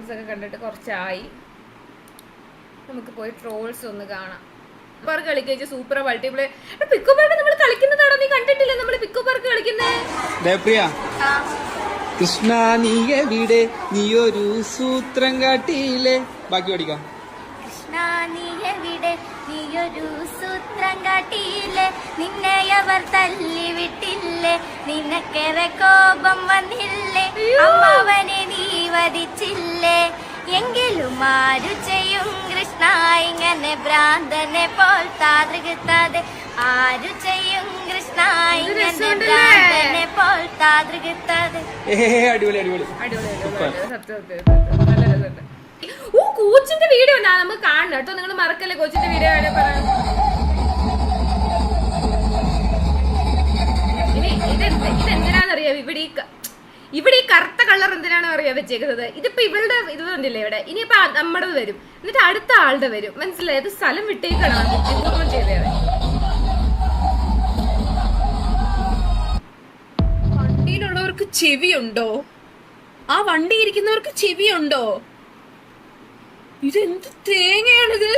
Trolls ഒക്കെ കണ്ടിട്ട് കുറച്ചായി. നമുക്ക് പോയി ട്രോൾസ് ഒന്ന് കാണാം. കളിക്കുക സൂപ്പർ മൾട്ടിപ്ലേ പിക്കോ പാർക്ക് നമ്മൾ കളിക്കുന്നതാണോ? നീ കണ്ടിട്ടില്ല നമ്മൾ പിക്കോ പാർക്ക് കളിക്കുന്നത്? കൃഷ്ണ നീ എവിടെ, നീ ഒരു സൂത്രം കാട്ടിയില്ലേ. ബാക്കി പഠിക്കാം. കൃഷ്ണ നീ എവിടെ, നീ ഒരു സൂത്രം കാട്ടിയില്ലേ. നിന്നെ അവർ തല്ലി വിട്ടില്ലേ, നിനക്കേറെ കോപം വന്നില്ലേ. അമ്മാവനെ നീ വധിച്ചില്ലേ, എങ്കിലും ആരു ചെയ്യും കൃഷ്ണ ഇങ്ങനെ ഭ്രാന്തനെ പോൽ താതൃകത്താതെ. ആരു ചെയ്യും കൃഷ്ണ ഇങ്ങനെ ഭ്രാന്തനെ പോൽ താതൃകത്താതെ. അടിപൊളി അടിപൊളി നല്ല രസമുണ്ട്. ഓ കോച്ചിന്റെ വീഡിയോ നമുക്ക് കാണണം കേട്ടോ. നിങ്ങൾ മറക്കല്ലേ കോച്ചിന്റെ വീഡിയോ ഇനി ഇതെന്തിനാന്നറിയാം? ഇവിടെ ഈ കറുത്ത കളർ എന്തിനാണ് അറിയാൻ വെച്ചേക്കുന്നത്? ഇതിപ്പോ ഇവളുടെ ഇത് കണ്ടില്ലേ ഇവിടെ. ഇനിയിപ്പോ നമ്മുടെ വരും, എന്നിട്ട് അടുത്ത ആളുടെ വരും. മനസ്സിലായത്? സ്ഥലം വിട്ടേക്കണം ചെയ്തത്. വണ്ടിയിലുള്ളവർക്ക് ചെവിയുണ്ടോ? ആ വണ്ടി ഇരിക്കുന്നവർക്ക് ചെവിയുണ്ടോ? ഇതെന്ത് തേങ്ങയാണിത്?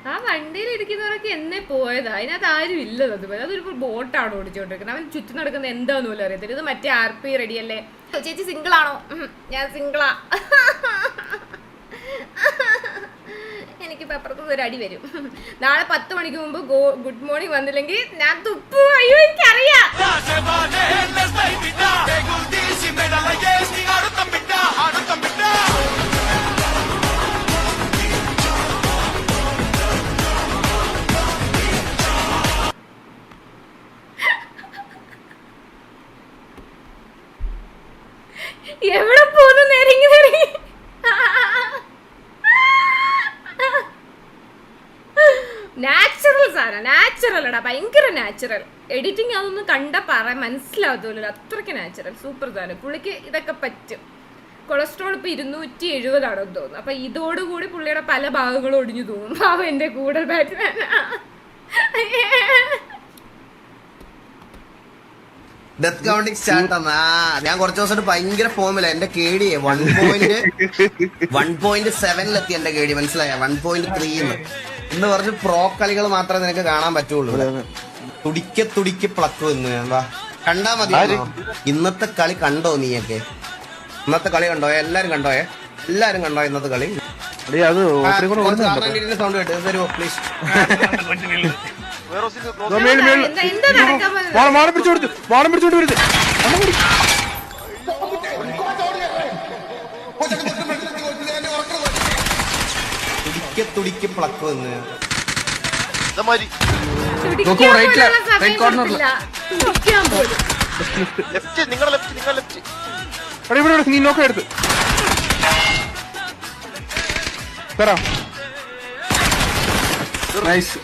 ആ വണ്ടിയിൽ ഇരിക്കുന്നവരൊക്കെ എന്നെ പോയതാ. അതിനകത്ത് ആരും ഇല്ലത്. അതുപോലെ അതൊരു ബോട്ടാണ് ഓടിച്ചോണ്ടിരിക്കുന്നത്. അവൻ ചുറ്റും നടക്കുന്ന എന്താന്ന് പോലും അറിയത്തില്ല. ഇത് മറ്റേ RP റെഡിയല്ലേ? ചേച്ചി സിംഗിൾ ആണോ? ഞാൻ സിംഗിളാ. എനിക്കിപ്പോ അപ്പുറത്ത് ഒരു അടി വരും. നാളെ 10 മണിക്ക് മുമ്പ് ഗുഡ് മോർണിംഗ് വന്നില്ലെങ്കിൽ ഞാൻ തുപ്പു. അയ്യോ എനിക്കറിയാം. എവിടെ പോന്നു? നേരിങ്ങി നാച്ചുറൽ സാധനം. നാച്ചുറൽ എടാ, ഭയങ്കര നാച്ചുറൽ. എഡിറ്റിംഗ് അതൊന്നും മനസ്സിലാവത്തില്ല. അത്രയ്ക്ക് നാച്ചുറൽ. സൂപ്പർ സാധനം. പുള്ളിക്ക് ഇതൊക്കെ പറ്റും. കൊളസ്ട്രോൾ ഇപ്പൊ 270 ആണെന്ന് തോന്നുന്നു. അപ്പൊ ഇതോടുകൂടി പുള്ളിയുടെ പല ഭാഗങ്ങളും ഒടിഞ്ഞു തോന്നും. അവ എന്റെ കൂടെ ബാറ്റ്മാൻ. ഡെത്ത് കൗണ്ടിങ് സ്റ്റാർട്ട് ആണ്. ഞാൻ കുറച്ച് ദിവസമായിട്ട് ഭയങ്കര ഫോമില്ല. എന്റെ KD 1.7 എന്റെ KD. മനസ്സിലായ? 1.3 എന്ന് പറഞ്ഞ് പ്രോ കളികൾ മാത്രമേ നിനക്ക് കാണാൻ പറ്റുള്ളൂ. തുടിക്ക് പ്ലക്ക് വന്ന് കണ്ടാ മതി. ഇന്നത്തെ കളി കണ്ടോ നീയൊക്കെ? ഇന്നത്തെ കളി കണ്ടോ? എല്ലാരും കണ്ടോ? ഇന്നത്തെ കളി? സൗണ്ട് കേട്ടോ തരുമോ പ്ലീസ്? തുടിക്ക് പ്ലക്ക് വന്ന് നീ നോക്ക എടുത്ത് നൈസ്.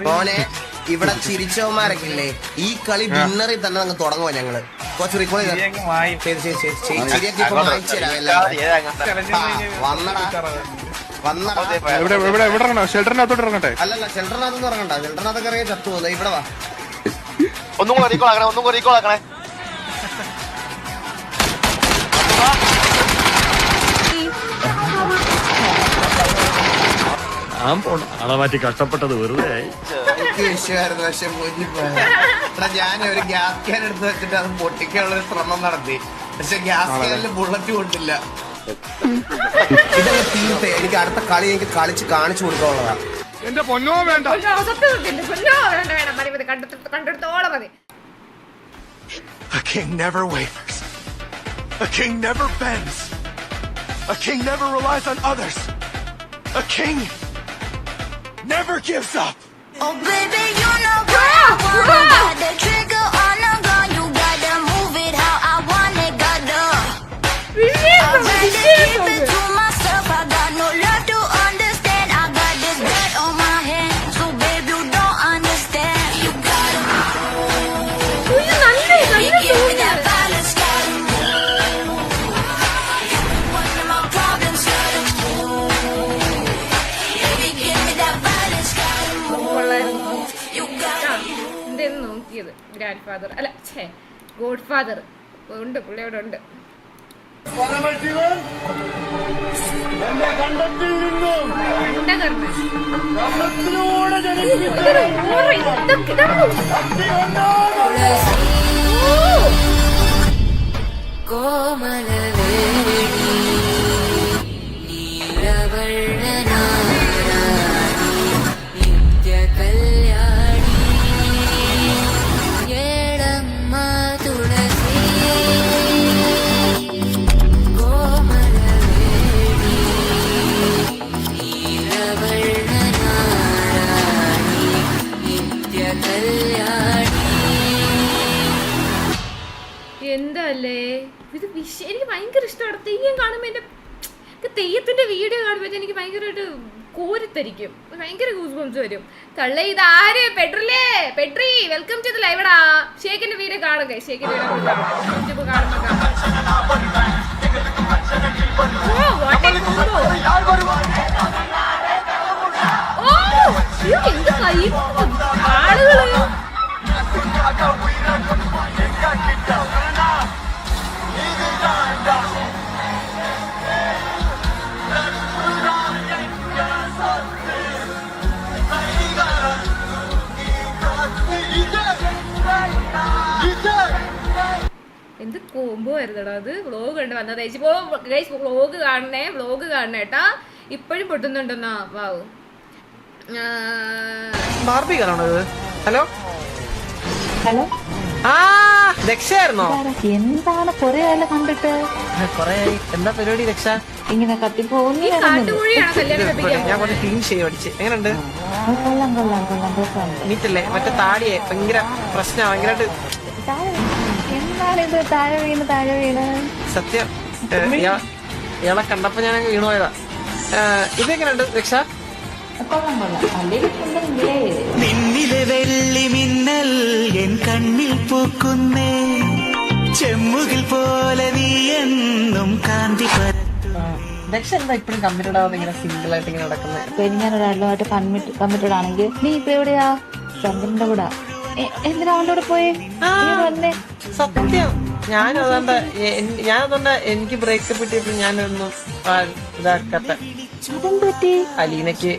മോനെ ഇവിടെ ചിരിച്ചവന്മാരൊക്കെ ഇല്ലേ? ഈ കളി ഡിന്നറിൽ തന്നെ അങ്ങ് തുടങ്ങുവാ ഞങ്ങള്. കുറച്ച് റിക്കോൾ ഷെൽട്ടറിനകത്തോട്ട് ഇറങ്ങട്ടെ? അല്ലല്ല ഷെൽട്ടറിനകത്തൊന്നും ഇറങ്ങണ്ട. ഷെൽട്ടറിനകത്തൊക്കെ ഇറങ്ങി ചത്തു പോകുന്നത്. ഇവിടെ വാ. ഒന്നും കൂടെ റീകോൾ ആക്കണേ. മാറ്റി കഷ്ടപ്പെട്ടത് വെറുതെ എനിക്ക് വിഷയമായിരുന്നു. പക്ഷെ ഇവിടെ ഞാൻ ഒരു ഗ്യാസ് ക്യാൻ എടുത്ത് വെച്ചിട്ട് അത് പൊട്ടിക്കാനുള്ള ഒരു ശ്രമം നടത്തി. പക്ഷെ ഗ്യാസ് ക്യാനിൽ ബുള്ളറ്റ് കൊണ്ടില്ല. ഇതൊക്കെ തീർത്തേ. എനിക്ക് അടുത്ത കളി എനിക്ക് കളിച്ച് കാണിച്ചു കൊടുക്കാനുള്ളതാ. എന്റെ പൊന്നോ വേണ്ട. കണ്ടെടുത്തോളം മതി. A king never wavers. A king never bends. A king never relies on others. A king never gives up. Oh baby, you know what I want. Got the trigger on the gun. You gotta move it how I want it. Gotta. I'd rather keep it to myself. I got no grand father അല്ല God father ഉണ്ട്, പുള്ളി അവിടെ ഉണ്ട്. എന്തല്ലേ ഇത് എനിക്ക് ഭയങ്കര ഇഷ്ടമാണ്. തെയ്യം കാണുമ്പോൾ എൻ്റെ തെയ്യത്തിന്റെ വീഡിയോ കാണുമ്പോൾ എനിക്ക് ഭയങ്കരമായിട്ട് കോരിത്തരിക്കും, ഭയങ്കര ഗൂസ് ബംസ് വരും. തള്ള ഇത് ആര് പെട്രി വെൽക്കം ടു ദി ലൈവടാ. ഷേക്കിന്റെ വീഡിയോ കാണുക, ഷേക്കിന്റെ വീഡിയോ യൂട്യൂബ് കാണുമ്പോൾ ആളുകള് എന്ത് കോമ്പോ ആയിരുന്നടാ അത്. വ്ളോഗ് കണ്ട് വന്നത് വ്ളോഗ് കാണണേ കേട്ടാ. ഇപ്പോഴും പൊട്ടുന്നുണ്ടെന്നാ. വാവ് ബാർബി കാണണോ? ഹലോ ഹലോ, ആ രക്ഷയായിരുന്നോ? എന്താണ് കൊറേ കാലം കണ്ടിട്ട്? കൊറേ. എന്താ പരിപാടി രക്ഷ? ഇങ്ങനെ കത്തിപ്പോകുന്നു. കാട്ടുകോഴിയാണോ കല്യാണം കഴിപ്പിക്കാൻ? ഞാൻ കുറച്ച് ക്ലീൻ ചെയ്ത് പഠിച്ച്. എങ്ങനെയുണ്ട്? കൊള്ളാം കൊള്ളാം കൊള്ളാം രസമുണ്ട്. നീറ്റല്ലേ? മറ്റേ താടിയെ ഭയങ്കര പ്രശ്നം, ഭയങ്കരമായിട്ട്. എന്താണിത് താഴെ വീണ്? സത്യം ഇയാളെ കണ്ടപ്പോ ഞാൻ വീണുപോയതാ. ഇതെങ്ങനെയുണ്ട് രക്ഷ? കൊള്ളാം കൊള്ളാം. അല്ലെങ്കിൽ ഉണ്ടെങ്കിലേ നിന്നിലെ വെള്ളി മിന്നൽ എൻ കണ്ണിൽ പൂക്കുന്നേ, ചെമ്മുകിൽ പോലെ നീ എന്നും കാന്തി പരത്തും. രക്ഷ എന്താ ഇപ്പഴും കമ്മിറ്റഡ് ആവാതെ ഇങ്ങനെ സിംഗിൾ ആയിട്ട് ഇങ്ങനെ നടക്കുന്നത്? ഞാൻ ഒരാളുമായിട്ട് കമ്മിറ്റഡ് ആണെങ്കിൽ നീ ഇപ്പൊ എവിടെയാ? ചന്ദ്രന്റെ കൂടെ. എന്തിനാ അവന്റെ കൂടെ പോയി? വന്നേ. സത്യം ഞാനതുകൊണ്ട് എനിക്ക് ബ്രേക്കപ്പ് കിട്ടിയപ്പോ ഞാനൊന്നും ഇതാക്കത്ത. അതെന്ത് പറ്റി? അലീനക്ക്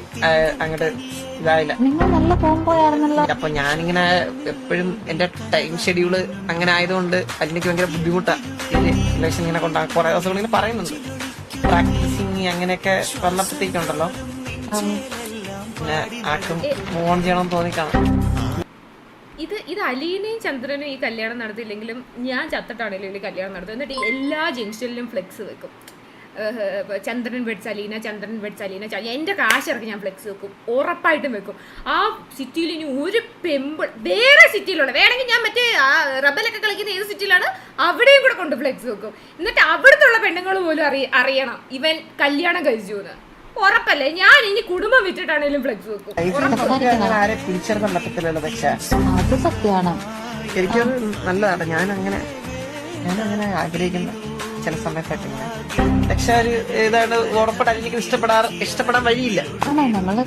അങ്ങോട്ട് ഇതായില്ല. നിങ്ങൾ നല്ല പോകുമ്പോയായിരുന്നല്ലോ. അപ്പൊ ഞാനിങ്ങനെ എപ്പോഴും എന്റെ ടൈം ഷെഡ്യൂള് അങ്ങനെ ആയതുകൊണ്ട് അലീനക്ക് ഭയങ്കര ബുദ്ധിമുട്ടാ. റിലേഷൻ ഇങ്ങനെ കൊണ്ടാ കുറെ ദിവസം ഇങ്ങനെ പറയുന്നുണ്ട്. പ്രാക്ടീസിങ് അങ്ങനെയൊക്കെ വന്നപ്പോഴത്തേക്കുണ്ടല്ലോ പിന്നെ ആർക്കും മൂവ് ഓൺ ചെയ്യണമെന്ന് തോന്നിക്കാണാം. ഇത് അലീനയും ചന്ദ്രനും ഈ കല്യാണം നടത്തിയില്ലെങ്കിലും ഞാൻ ചത്തിട്ടാണെങ്കിലും ഈ കല്യാണം നടത്തും. എന്നിട്ട് എല്ലാ ജംഗ്ഷനിലും ഫ്ലെക്സ് വെക്കും. ചന്ദ്രൻ വെഡ്സ് അലീന, ചന്ദ്രൻ വെഡ്സ് അലീന. എൻ്റെ കാശിറക്കി ഞാൻ ഫ്ലെക്സ് വെക്കും, ഉറപ്പായിട്ടും വെക്കും. ആ സിറ്റിയിൽ ഇനി ഒരു പെമ്പിൾ വേറെ സിറ്റിയിലുള്ള വേണമെങ്കിൽ ഞാൻ മറ്റേ ആ റബലൊക്കെ കളിക്കുന്ന ഏത് സിറ്റിയിലാണ് അവിടെയും കൂടെ കൊണ്ട് ഫ്ലെക്സ് വെക്കും. എന്നിട്ട് അവിടുത്തെ പെണ്ണുങ്ങൾ പോലും അറിയണം ഇവൻ കല്യാണം കഴിച്ചു എന്ന്. ഉറപ്പല്ലേ? ഞാൻ ഇനി കുടുംബം വിറ്റിട്ടാണെങ്കിലും ഫ്ലെക്സ് വെക്കും. ആരെ പിടിച്ചെടുക്കാൻ പറ്റത്തില്ലല്ലോ. പക്ഷേ അത് സത്യമാണ്. എനിക്കത് നല്ലതാണ്. ഞാനങ്ങനെ ആഗ്രഹിക്കുന്ന ചില സമയത്തൊക്കെ ഇങ്ങനെ. പക്ഷെ ഒരു ഇതാണ് ഉറപ്പായിട്ട് എനിക്ക് ഇഷ്ടപ്പെടാൻ വഴിയില്ല. ആണോ? നമ്മള്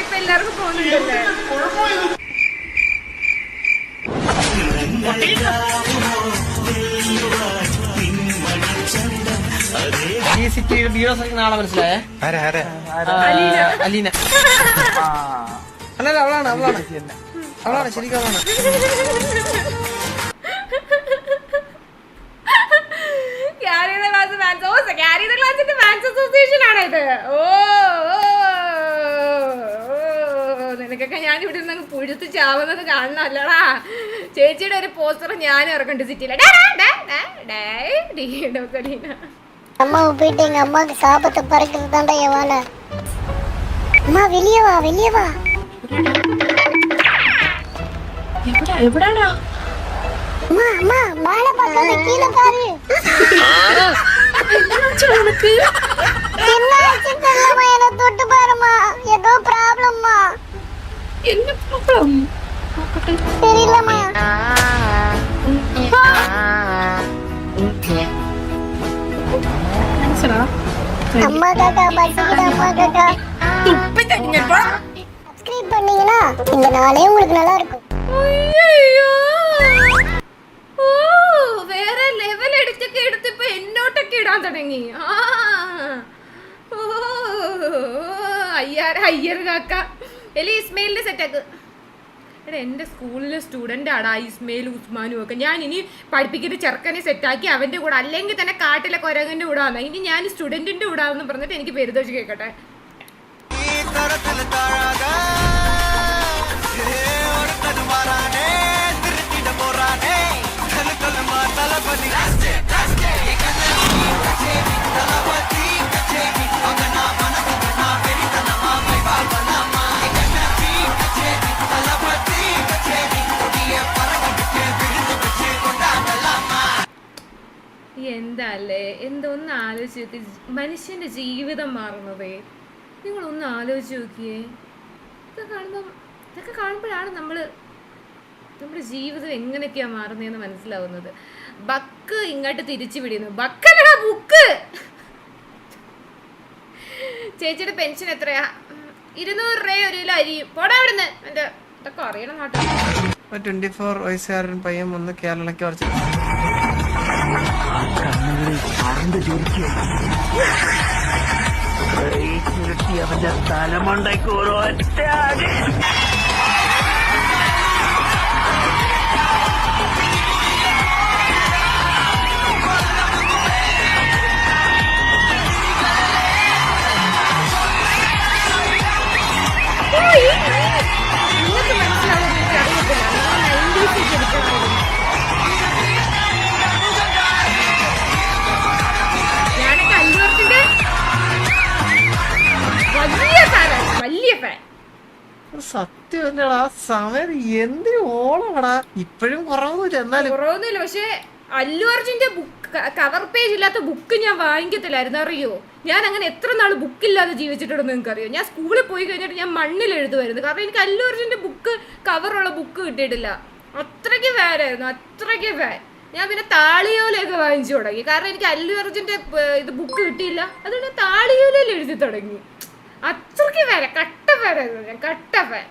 ഇപ്പൊ എല്ലാവർക്കും പോകുന്നുണ്ടല്ലേ? ഈ സിറ്റിയുടെ ബിയോസ് നാളെ മനസ്സിലായേ? അലീന. അല്ലല്ല അവളാണ് ശരിക്കും അവളാണ്. ക്ലാസിന്റെ ഫാൻസ് അസോസിയേഷൻ ആണ് ഇത്. നിനക്കൊക്കെ ഞാൻ ഇവിടെ നിന്ന് പുഴുത്ത് ചാവുന്നത് കാണണമല്ലടാ. ചേച്ചിയുടെ ഒരു പോസ്റ്റർ ഞാൻ ഇറക്കണ്ട് സിറ്റിയിലെ. அம்மா போயிட்டு எங்க அம்மாக்கு சாபத்தை பறக்கிறது தாண்டா என் வேலை. அம்மா வெளியே வா. എവിടാടാ? அம்மா மேல பார்க்காத கீழே பாரு. என்னாச்சு தெரியலம்மா, என்ன தொட்டு பாருமா. ஏதோ ப்ராப்ளம்மா. என்ன ப்ராப்ளம்? தெரியலம்மா. அம்மா காக்கா பசிக்குது. அம்மா காக்கா. തുപ്പിത്തെ இதனாலே உங்களுக்கு நல்லா இருக்கும். അയ്യോ ഓ വേറെ ലെവൽ എടുത്തൊക്കെ എടുത്തിപ്പോ എന്നോട്ടൊക്കെ ഇടാൻ തുടങ്ങി. ഓ അയ്യർ കാക്ക എലി ഇസ്മയിലിന്റെ സെറ്റാക്ക്. എടാ എൻ്റെ സ്കൂളിലെ സ്റ്റുഡൻ്റ് ആടാ ഇസ്മയിൽ ഉസ്മാനും ഒക്കെ. ഞാൻ ഇനി പഠിപ്പിക്കുന്ന ചെറുക്കനെ സെറ്റാക്കി അവൻ്റെ കൂടെ, അല്ലെങ്കിൽ തന്നെ കാട്ടിലെ കുരങ്ങൻ്റെ കൂടെ വന്നാൽ ഇനി ഞാൻ സ്റ്റുഡൻറ്റിൻ്റെ കൂടെ എന്ന് പറഞ്ഞിട്ട് എനിക്ക് പേരുദോഷി കേൾക്കട്ടെ. എന്താല്ലേ എന്തോന്ന് ആലോചിച്ച് നോക്കി, മനുഷ്യന്റെ ജീവിതം മാറുന്നതേ. നിങ്ങളൊന്ന് ആലോചിച്ച് നോക്കിയേ. ഇതൊക്കെ കാണുമ്പോഴാണ് നമ്മുടെ ജീവിതം എങ്ങനെയൊക്കെയാ മാറുന്നതെന്ന് മനസ്സിലാവുന്നത്. ബക്ക് ഇങ്ങോട്ട് തിരിച്ചു പിടിക്കുന്നു. ബക്കല്ലടാ ബുക്ക്. ചേച്ചിയുടെ പെൻഷൻ എത്രയാ? 200 രൂപ 1 കിലോ അരി. പോടാ അവിടുന്ന്. എന്റെ ഇതൊക്കെ അറിയണം നാട്ടിൽ. 24 വയസ്സുകാരൻ പയ്യൻ വന്ന് കേരളയ്ക്ക് കുറച്ച് അവന്റെ തലമുണ്ടാക്കി ഓരോ സത്യം തന്നെയാണ്. ആ സമയം എന്തിനു ഓളാടാ. ഇപ്പോഴും കുറവൊന്നുമില്ല. പക്ഷെ അല്ലു അർജുന്റെ ബുക്ക് കവർ പേജ് ഇല്ലാത്ത ബുക്ക് ഞാൻ വാങ്ങിക്കത്തില്ലായിരുന്നു, അറിയോ? ഞാൻ അങ്ങനെ എത്ര നാൾ ബുക്കില്ലാതെ ജീവിച്ചിട്ടുണ്ടെന്ന് നിങ്ങൾക്ക് അറിയോ? ഞാൻ സ്കൂളിൽ പോയി കഴിഞ്ഞിട്ട് ഞാൻ മണ്ണിൽ എഴുതുമായിരുന്നു. കാരണം എനിക്ക് അല്ലു അർജുന്റെ ബുക്ക് കവറുള്ള ബുക്ക് കിട്ടിയിട്ടില്ല. അത്രയ്ക്ക് ഫാനായിരുന്നു, അത്രയ്ക്ക് ഫാൻ. ഞാൻ പിന്നെ താളിയോലയൊക്കെ വാങ്ങിച്ചു തുടങ്ങി. കാരണം എനിക്ക് അല്ലു അർജുന്റെ ഇത് ബുക്ക് കിട്ടിയില്ല, അതുകൊണ്ട് ഞാൻ താളിയോലയിൽ എഴുതി തുടങ്ങി. അത്രയ്ക്ക് ഫാൻ, കട്ട ഫാനായിരുന്നു ഞാൻ, കട്ട ഫാൻ.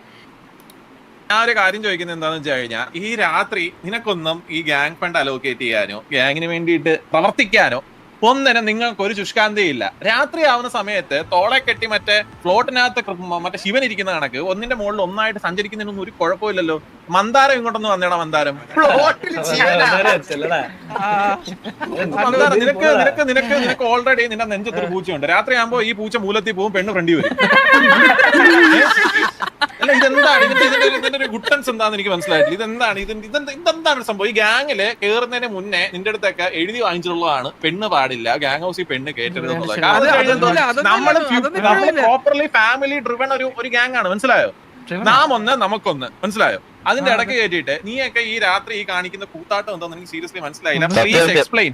ഞാൻ ഒരു കാര്യം ചോദിക്കുന്നത് എന്താണെന്ന് വെച്ച് കഴിഞ്ഞാൽ, ഈ രാത്രി നിനക്കൊന്നും ഈ ഗ്യാങ് ഫണ്ട് അലോക്കേറ്റ് ചെയ്യാനോ ഗ്യാങ്ങിന് വേണ്ടിയിട്ട് പ്രവർത്തിക്കാനോ ഒന്നിനും നിങ്ങൾക്ക് ഒരു ശുഷ്കാന്തിയില്ല. രാത്രി ആവുന്ന സമയത്ത് തോളെ കെട്ടി മറ്റേ ഫ്ലോട്ടിനകത്ത് മറ്റേ ശിവൻ ഇരിക്കുന്ന കണക്ക് ഒന്നിന്റെ മുകളിൽ ഒന്നായിട്ട് സഞ്ചരിക്കുന്നതിനൊന്നും ഒരു കുഴപ്പമില്ലല്ലോ. മന്ദാരം ഇങ്ങോട്ടൊന്ന് വന്നേടാ. മന്ദാരം നിനക്ക് ഓൾറെഡി നിന്റെ നെഞ്ചത്തൊരു പൂച്ചയുണ്ട്. രാത്രി ആകുമ്പോ ഈ പൂച്ച മൂലത്തിൽ പോവും, പെണ്ണ് ഫ്രണ്ടി വരും. അല്ല ഇതെന്താണ് ഇതിന്റെ ഒരു ഗുട്ടൻസ് എന്താന്ന് എനിക്ക് മനസ്സിലായിട്ടില്ല. ഇതെന്താണ് സംഭവം? ഈ ഗ്യാങ്ങില് കേറുന്നതിന് മുന്നേ നിന്റെ അടുത്തൊക്കെ എഴുതി വാങ്ങിച്ചിട്ടുള്ളതാണ് പെണ്ണ് പാടില്ല, ഗ്യാങ് ഹൗസിൽ പെണ്ണ് കയറ്റരുത് എന്നുള്ളത്. നമ്മള് പ്രോപ്പർലി ഫാമിലി ഡ്രിവൺ ഒരു ഗ്യാങ് ആണ്, മനസ്സിലായോ? നാം ഒന്ന് നമുക്കൊന്ന്, മനസ്സിലായോ? അതിന്റെ ഇടയ്ക്ക് കയറ്റിയിട്ട് നീയൊക്കെ ഈ രാത്രി ഈ കാണിക്കുന്ന കൂത്താട്ടം എന്താന്ന് എനിക്ക് സീരിയസ്ലി മനസ്സിലായില്ല. Please explain.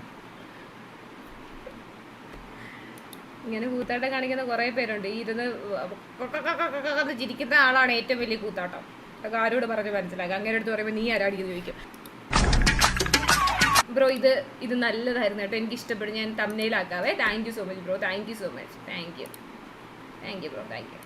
ഇങ്ങനെ കൂത്താട്ടം കാണിക്കുന്ന കുറെ പേരുണ്ട്. ഈ ഇരുന്ന് ചിരിക്കുന്ന ആളാണ് ഏറ്റവും വലിയ കൂത്താട്ടം. അതൊക്കെ ആരോട് പറഞ്ഞ് മനസ്സിലാക്കാം. അങ്ങനെ അടുത്ത് പറയുമ്പോൾ നീ ആരാടിയെന്ന് ചോദിക്കും. ബ്രോ ഇത് നല്ലതായിരുന്നു കേട്ടോ, എനിക്ക് ഇഷ്ടപ്പെടും. ഞാൻ തംബ്നെയിലാക്കാവേ. Thank you so much bro, thank you so much. Thank you bro, thank you.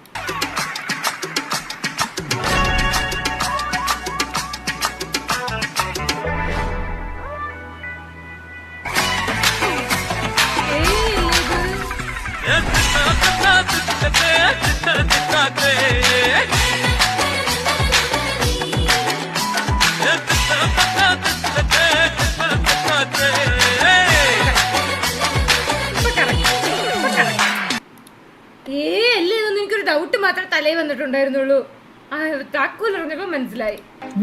അല്ലേ ഇതൊന്നും എനിക്കൊരു ഡൗട്ട് മാത്രമേ തലയിൽ വന്നിട്ടുണ്ടായിരുന്നുള്ളൂ. താക്കോൽ അറിഞ്ഞപ്പോ മനസ്സിലായി.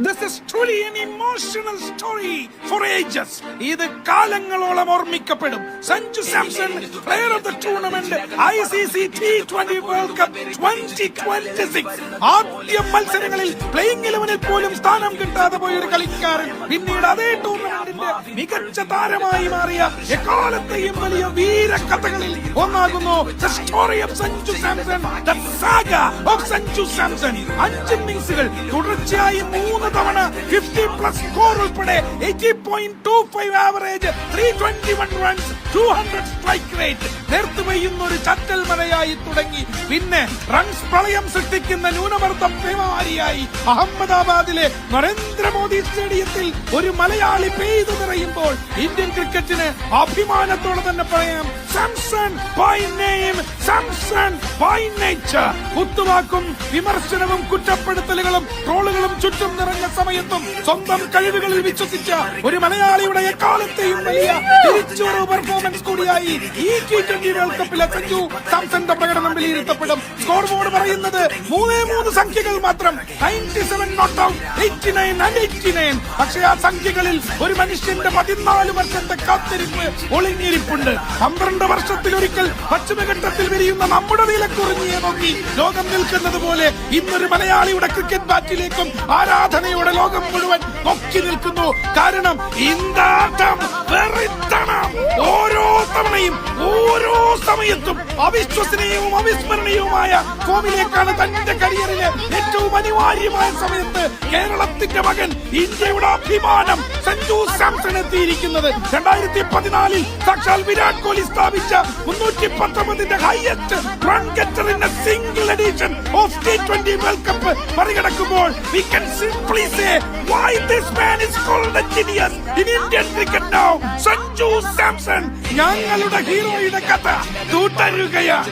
This is truly an emotional story for ages. ഇത് കാലങ്ങളോളം ഓർമ്മിക്കപ്പെടും. Sanju Samson player of the tournament ICC T20 world cup 2026. ആദ്യ മത്സരങ്ങളിൽ പ്ലേയിങ് 11-ൽ പോലും സ്ഥാനം കിട്ടാതെ പോയ ഒരു കളിക്കാരൻ പിന്നീട് അതേ ടൂർണമെന്റിന്റെ മികച്ച താരമായി മാറിയ എക്കാലത്തെയും വലിയ വീരകഥകളിൽ ഒന്നാകുന്നു The story of Sanju Samson, the saga of Sanju Samson. 5 ഇന്നിംഗ്സുകൾ തുടർച്ചയായി 3 തവണ 50+ സ്കോർ ഉൾപ്പെടെ 80.25 ആവറേജ്, 321 റൺസ്, 200 സ്ട്രൈക്ക് റേറ്റ്. നേർത്തുവെയ്യുന്ന ഒരു ചത്തൽ മഴയായി തുടങ്ങി. പിന്നെ റൺസ് പ്രളയം സൃഷ്ടിക്കുന്ന ന്യൂനമർദ്ദം പേമാരിയായി. അഹമ്മദാബാദിലെ നരേന്ദ്രമോദി സ്റ്റേഡിയത്തിൽ ഒരു മലയാളി പെയ്തു നിറയുമ്പോൾ ഇന്ത്യൻ ക്രിക്കറ്റിന് അഭിമാനത്തോടെ തന്നെ പറയാം, Samson by name, Samson by nature. കുത്തുവാക്കും വിമർശനവും കുറ്റപ്പെടുത്തലുകളും ട്രോളുകളും ചുറ്റും നിറഞ്ഞ സമയത്തും സ്വന്തം കഴിവുകളിൽ വിശ്വസിച്ച ഒരു മലയാളിയുടെ എക്കാലത്തെയും വലിയ തിരിച്ചുവരവ് പെർഫോമൻസ് കൂടിയായി ഈ T20 വേൾഡ് കപ്പിലെ സഞ്ജു സാംസന്റെ പ്രകടനം വിലയിരുത്തപ്പെടും. സ്കോർ ബോർഡ് പറയുന്നത് 3 സംഖ്യകൾ മാത്രം, 97 നോട്ട് ഔട്ട്, 89 and 89. പക്ഷേ ആ സംഖ്യകളിൽ ഒരു മനുഷ്യന്റെ 14 വർഷത്തെ കാത്തിരിപ്പ് ഒളിഞ്ഞിരിപ്പുണ്ട്. 12 വർഷത്തിലൊരിക്കൽ പശ്ചിമഘട്ടത്തിൽ വിരിയുന്ന നമ്മുടെ നീലക്കുറിഞ്ഞിയെ നോക്കി ലോകം നിൽക്കുന്നത് പോലെ ഇന്നൊരു മലയാളിയുടെ ക്രിക്കറ്റ് ബാറ്റിലേക്കും ആരാധനയോടെ ലോകം മുഴുവൻ നോക്കി നിൽക്കുന്നു. കാരണം ഇന്താട്ടം വെറിത്തണം. ഓരോ തവണയും ഓരോ സമയത്തും അവിശ്വസനീയവും അവിസ്മരണീയവുമായ ഫോമിലേക്കാണ് തന്റെ കരിയറിലെ ഏറ്റവും അനിവാര്യമായ സമയത്ത് കേരളത്തിന്റെ മകൻ, ഇന്ത്യയുടെ അഭിമാനം സഞ്ജു സാംസൺ എത്തിയിരിക്കുന്നത്. 2014 സാക്ഷാൽ വിരാട് കോഹ്ലി സ്ഥാപിച്ച 319 highest run getter in a single edition of T20 world cup മറികടക്കുമ്പോൾ we can simply say why this man is called a genius in Indian cricket now. Sanju Samson ഞങ്ങളുടെ ഹീറോയുടെ കഥ തുടരുകയാണ്.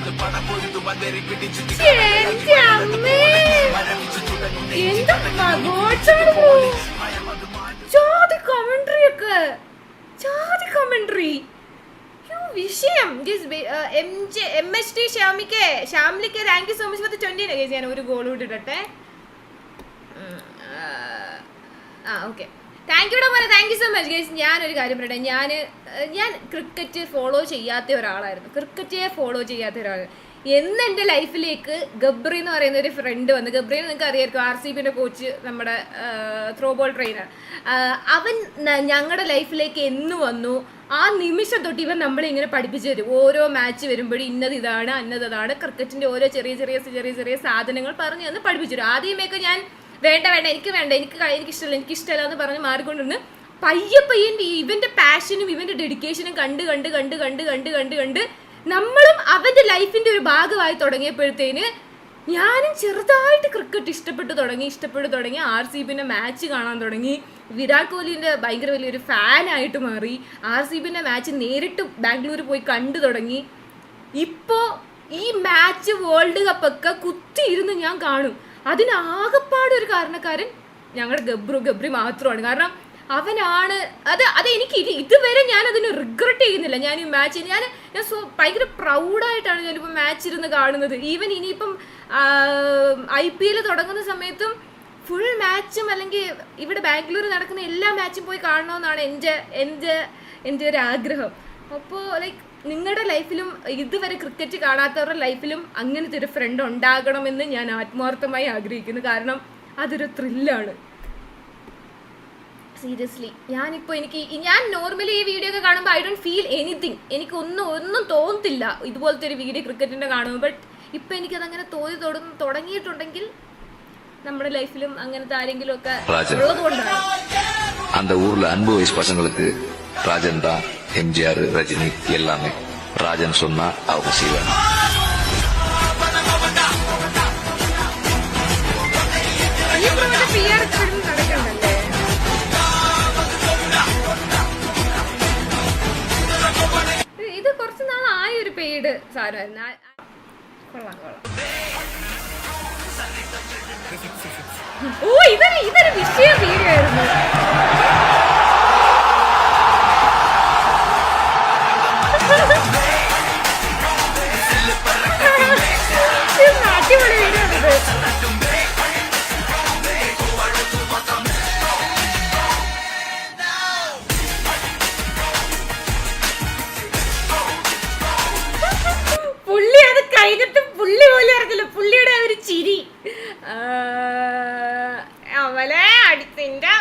വിഷയം MHT ശ്യാമിലിക്ക് thank you so much for the 20. ഞാൻ ഒരു goal ഇട്ടിട്ടെ. ഓക്കെ, താങ്ക് യു മോനെ, thank you so much guys. ഞാനൊരു കാര്യം പറയട്ടെ, ഞാൻ ക്രിക്കറ്റ് ഫോളോ ചെയ്യാത്ത ഒരാളായിരുന്നു, ക്രിക്കറ്റ് ഫോളോ ചെയ്യാത്ത ഒരാൾ. എന്ന് എൻ്റെ ലൈഫിലേക്ക് ഗബ്രി എന്ന് പറയുന്ന ഒരു ഫ്രണ്ട് വന്ന്, ഗബ്രി നിങ്ങൾക്ക് അറിയാമായിരിക്കും, RCBയുടെ കോച്ച്, നമ്മുടെ ത്രോ ബോൾ ട്രെയിനർ. അവൻ ഞങ്ങളുടെ ലൈഫിലേക്ക് എന്ന് വന്നു, ആ നിമിഷം തൊട്ട് ഇവൻ നമ്മളെ ഇങ്ങനെ പഠിപ്പിച്ചു തരും. ഓരോ മാച്ച് വരുമ്പോഴും ഇന്നതാണ് അന്നതാണ് ക്രിക്കറ്റിൻ്റെ ഓരോ ചെറിയ ചെറിയ സാധനങ്ങൾ പറഞ്ഞു തന്ന് പഠിപ്പിച്ചു തരും. ആദ്യമേയൊക്കെ ഞാൻ വേണ്ട എനിക്കിഷ്ടമല്ല എന്ന് പറഞ്ഞ് മാറിക്കൊണ്ടിരുന്ന് പയ്യെ ഇവൻ്റെ പാഷനും ഇവൻ്റെ ഡെഡിക്കേഷനും കണ്ട് നമ്മളും അവൻ്റെ ലൈഫിൻ്റെ ഒരു ഭാഗമായി തുടങ്ങിയപ്പോഴത്തേന് ഞാനും ചെറുതായിട്ട് ക്രിക്കറ്റ് ഇഷ്ടപ്പെട്ടു തുടങ്ങി. RCBൻ്റെ മാച്ച് കാണാൻ തുടങ്ങി. വിരാട് കോഹ്ലിൻ്റെ ഭയങ്കര വലിയൊരു ഫാനായിട്ട് മാറി. RCBൻ്റെ മാച്ച് നേരിട്ട് ബാംഗ്ലൂർ പോയി കണ്ടു തുടങ്ങി. ഇപ്പോൾ ഈ മാച്ച് വേൾഡ് കപ്പൊക്കെ കുത്തിയിരുന്ന് ഞാൻ കാണും. അതിനാകെപ്പാടൊരു കാരണക്കാരൻ ഞങ്ങളുടെ ഗബ്രി മാത്രമാണ്. കാരണം അവനാണ് അത് എനിക്ക് ഇതുവരെ ഞാനതിന് റിഗ്രറ്റ് ചെയ്യുന്നില്ല. ഞാൻ ഈ മാച്ച് ഞാൻ ഭയങ്കര പ്രൗഡായിട്ടാണ് ഞാനിപ്പോൾ മാച്ച് ഇരുന്ന് കാണുന്നത്. ഈവൻ ഇനിയിപ്പം IPL തുടങ്ങുന്ന സമയത്തും ഫുൾ മാച്ചും അല്ലെങ്കിൽ ഇവിടെ ബാംഗ്ലൂർ നടക്കുന്ന എല്ലാ മാച്ചും പോയി കാണണമെന്നാണ് എൻ്റെ ഒരു ആഗ്രഹം. അപ്പോൾ ലൈക്ക് നിങ്ങളുടെ ലൈഫിലും ഇതുവരെ ക്രിക്കറ്റ് കാണാത്തവരുടെ ലൈഫിലും അങ്ങനത്തെ ഒരു ഫ്രണ്ട് ഉണ്ടാകണമെന്ന് ഞാൻ ആത്മാർത്ഥമായി ആഗ്രഹിക്കുന്നു. കാരണം അതൊരു ത്രില്ലാണ്. സീരിയസ്ലി ഞാൻ നോർമലി ഈ വീഡിയോ ഒക്കെ കാണുമ്പോൾ ഐ ഡോണ്ട് ഫീൽ എനിത്തിങ്. എനിക്ക് ഒന്നും തോന്നത്തില്ല ഇതുപോലത്തെ ഒരു വീഡിയോ ക്രിക്കറ്റിൻ്റെ കാണുമ്പോൾ. ബട്ട് ഇപ്പം എനിക്കതങ്ങനെ തുടങ്ങിയിട്ടുണ്ടെങ്കിൽ നമ്മുടെ ലൈഫിലും അങ്ങനത്തെ ആരെങ്കിലും ഒക്കെ ഉള്ളതുകൊണ്ടാണ്. அந்த ஊர்ல அன்பு வயசு பசங்களுக்கு ராஜன் தான் MGR, ரஜினி எல்லாமே. ராஜன் சொன்னா அவங்க செய்வாங்க. ഇത് കുറച്ച് നാളായൊരു പെയ്ഡ് സാധനം. കൊള്ളാം. ഓ ഇതൊരു വിഷയ വീഡിയോ ആയിരുന്നു. അടിപൊളി വീഡിയോ ആണിത്. പുള്ളി അത് കഴിഞ്ഞിട്ട് പുള്ളി പോലും അറിഞ്ഞില്ല. പുള്ളിയുടെ ഒരു ചിരി അവലെ അടിത്തിന്റെ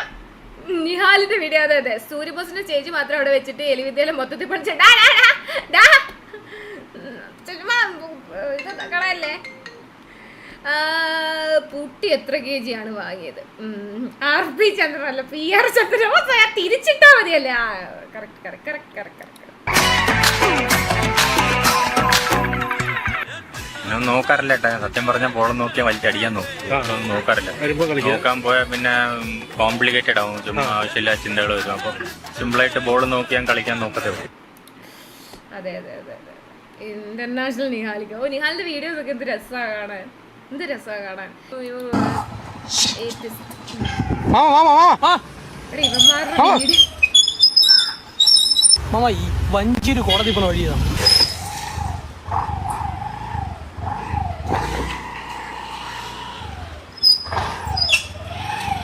നിഹാലിന്റെ വീഡിയോ. അതെ സൂര്യബോസിന്റെ സ്റ്റേജ് മാത്രം അവിടെ വെച്ചിട്ട് എലിവിദ്യയിലും മൊത്തത്തിൽ പഠിച്ചല്ലേ. പുട്ടി എത്ര kg ആണ് വാങ്ങിയത്? RP ചന്ദ്രൻ അല്ല, PR ചന്ദ്രൻ. തിരിച്ചിട്ടാ മതിയല്ലേ? കറക്റ്റ്. ഞാൻ നോക്കാറില്ല ഏട്ടാ, സത്യം പറഞ്ഞാൽ ബോളം നോക്കിയാൽ വലിച്ചടിക്കാൻ നോക്കും, നോക്കാറില്ല. നോക്കാൻ പോയാൽ പിന്നെ കോംപ്ലിക്കേറ്റഡ് ആവും, ചുമ്മാ ആവശ്യമില്ല ചിന്തകൾ വരും. അപ്പൊ സിമ്പിളായിട്ട് ബോൾ നോക്കി ഞാൻ കളിക്കാൻ നോക്കത്തേ ഉള്ളൂ. അതെ. ഇന്റർനാഷണൽ നിഹാലിക്ക. നിഹാലിന്റെ വീഡിയോസ് ഒക്കെ എന്ത് രസമാണ് കാണാൻ. മാമ ഈ വഞ്ചിയൊരു കോടതി പോണ വഴിയാണ്.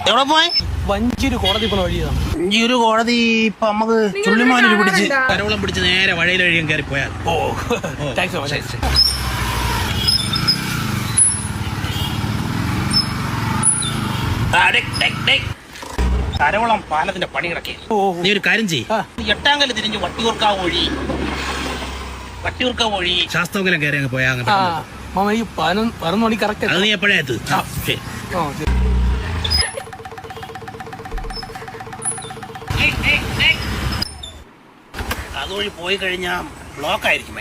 എവിടെ പോയി? വഞ്ചിയൊരു കോടതി പോണ വഴിയാണ്. ഈ ഒരു കോടതി ഇപ്പൊ നമുക്ക് ചുള്ളിമാനൊരു പിടിച്ച് കരോളം പിടിച്ച് നേരെ വഴിയിൽ കഴിയാൻ കയറി പോയാൽ. കരവളം പാലത്തിന്റെ പണി കിടക്കേ. നീ ഒരു കാര്യം ചെയ്യ്, എട്ടാങ്കല് തിരിഞ്ഞ് വട്ടിയൂർക്കാവ് വഴി ശാസ്ത്രമംഗലം കയറി അങ്ങ് പോയാ. മാമ ഈ 11 മണി കറക്റ്റ്. അത് നീ എപ്പോഴാ എത്തു? അതുവഴി പോയി കഴിഞ്ഞാ ബ്ലോക്ക് ആയിരിക്കും.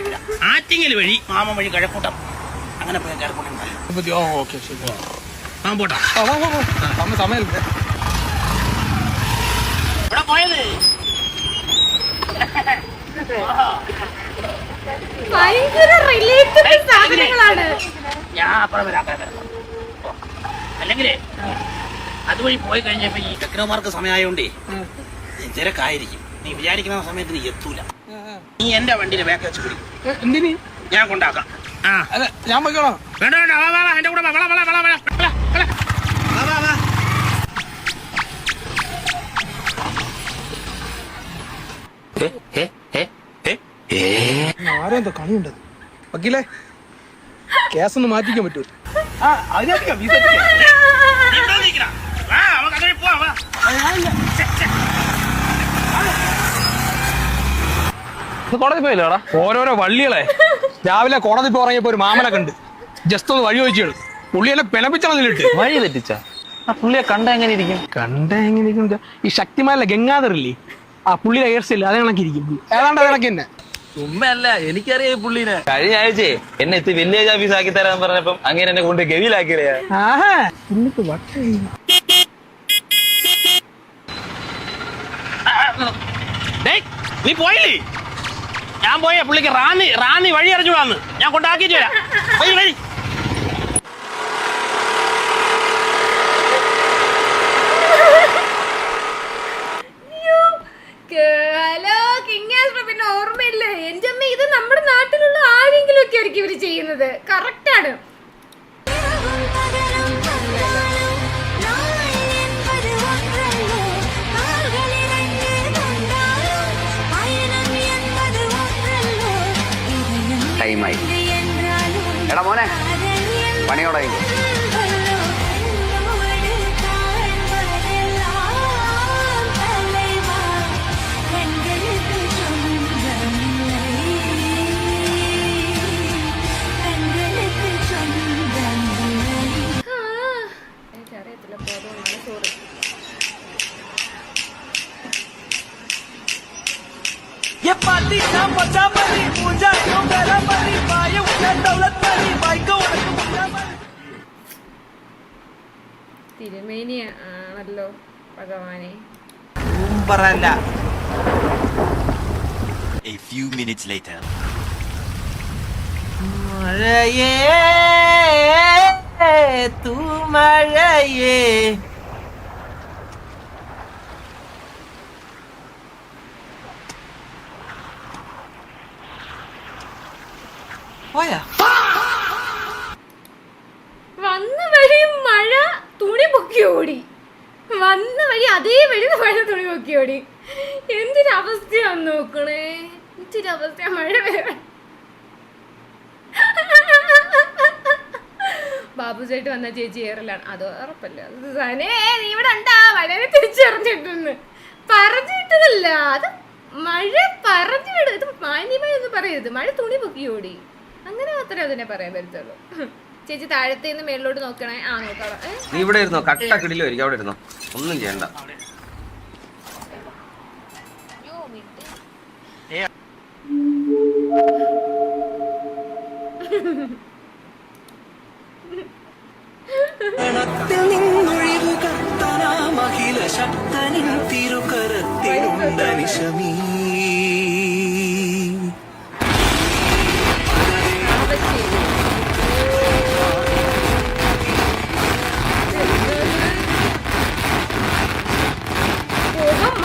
ആറ്റിങ്ങൽ വഴി മാമ വഴി കഴക്കൂട്ടം അങ്ങനെ പോയി കയറിക്കൂട്ടം. പോട്ടാ സമയം ഇവിടെ പോയത്. ഞാൻ അപ്പുറം വരാം. അല്ലെങ്കിലേ അതുവഴി പോയി കഴിഞ്ഞപ്പോ ഈ ടെക്നോമാർക്ക് സമയമായോണ്ടേ തിരക്കായിരിക്കും. നീ വിചാരിക്കുന്ന സമയത്ത് നീ എത്തൂല. നീ എന്റെ വണ്ടിയുടെ ബാക്ക് വെച്ച് പിടി. എന്തിന്? ഞാൻ കൊണ്ടാക്കാം. ഞാൻ പോയിക്കോളാം. വേണ്ട എന്റെ കൂടെ ആരെന്തോ കളിയുണ്ടത്. വക്കീലേ, കേസൊന്ന് മാറ്റിക്കാൻ പറ്റൂ? കോടതി പോയില്ലേടാ? ഓരോരോ വള്ളികളെ രാവിലെ കോടതി പോറങ്ങിയപ്പോ ഒരു മാമനെ കണ്ട് ജസ്റ്റ് ഒന്ന് വഴി ചോദിച്ചു. പുള്ളിയെല്ലാം പിണപ്പിച്ചതിലിട്ട് വഴി തെറ്റിച്ച പുള്ളിയെ കണ്ട എങ്ങനെ ഇരിക്കും? ഈ ശക്തിമാരല്ല ഗംഗാധറില്ലേ, ആ പുള്ളിയുടെ ഹെയർ സ്റ്റൈൽ അതേ കണക്കിരിക്കും. ഏതാണ്ട് കണക്ക് തന്നെ. ഉമ്മയല്ല, എനിക്കറിയാം പുള്ളിനെ. കഴിഞ്ഞ ആഴ്ചയെ എന്നെ എത്തി വില്ലേജ് ഓഫീസ് ആക്കി തരാൻ പറഞ്ഞപ്പം അങ്ങനെ എന്നെ കൊണ്ട് ഗവിയിലാക്കിയ. നീ പോയില്ലേ? ഞാൻ പോയ പുള്ളിക്ക് റാന്നി വഴി അറിഞ്ഞൂടാന്ന് ഞാൻ കൊണ്ടാക്കിട്ട് വരാം. വഴി ഹലോ കിങ്ങാസ്, പിന്നെ ഓർമ്മയില്ലേ? എന്റെ അമ്മ, ഇത് നമ്മുടെ നാട്ടിലുള്ള ആരെങ്കിലും ഒക്കെ ആയിരിക്കും ഇവര് ചെയ്യുന്നത്. കറക്റ്റ് ആണ്. ടൈമായി. എടാ മോനെ, പണിയോടെ തിരുമേനി ആണല്ലോ ഭഗവാനെ. A few minutes later. മഴയേ തൂ മഴയേ വന്ന വഴി മഴ തുണി പൊക്കി ഓടി. വന്ന വഴി അതേ വഴി മഴ തുണി പൊക്കി ഓടി. എന്തൊരവസ്ഥയാന്ന് നോക്കണേ, എന്തൊരവസ്ഥ. മഴ വരെ ബാബു ചേട്ട് വന്ന ചേച്ചി ഏറലാണ്. അത് ഉറപ്പല്ല. നീ ഇവിടെ ഉണ്ടാ, മഴനെ തിരിച്ചറിഞ്ഞിട്ടെന്ന് പറഞ്ഞിട്ടതല്ല. അത് മഴ പറഞ്ഞു വിടും. ഇത് മാന്യമായി ഒന്നും പറയരുത്. മഴ തുണി പൊക്കി ഓടി, അങ്ങനെ മാത്രമേ അതിനെ പറയാൻ പറ്റത്തുള്ളൂ. ചേച്ചി താഴത്തെ നിന്ന് മേളിലോട്ട് നോക്കണേ. ആ നോക്കാം. നീ ഇവിടെ ഇരുന്നോ, കട്ട കിടിലായിരിക്കും. അവിടെ ഇരുന്നോ, ഒന്നും ചെയ്യണ്ട.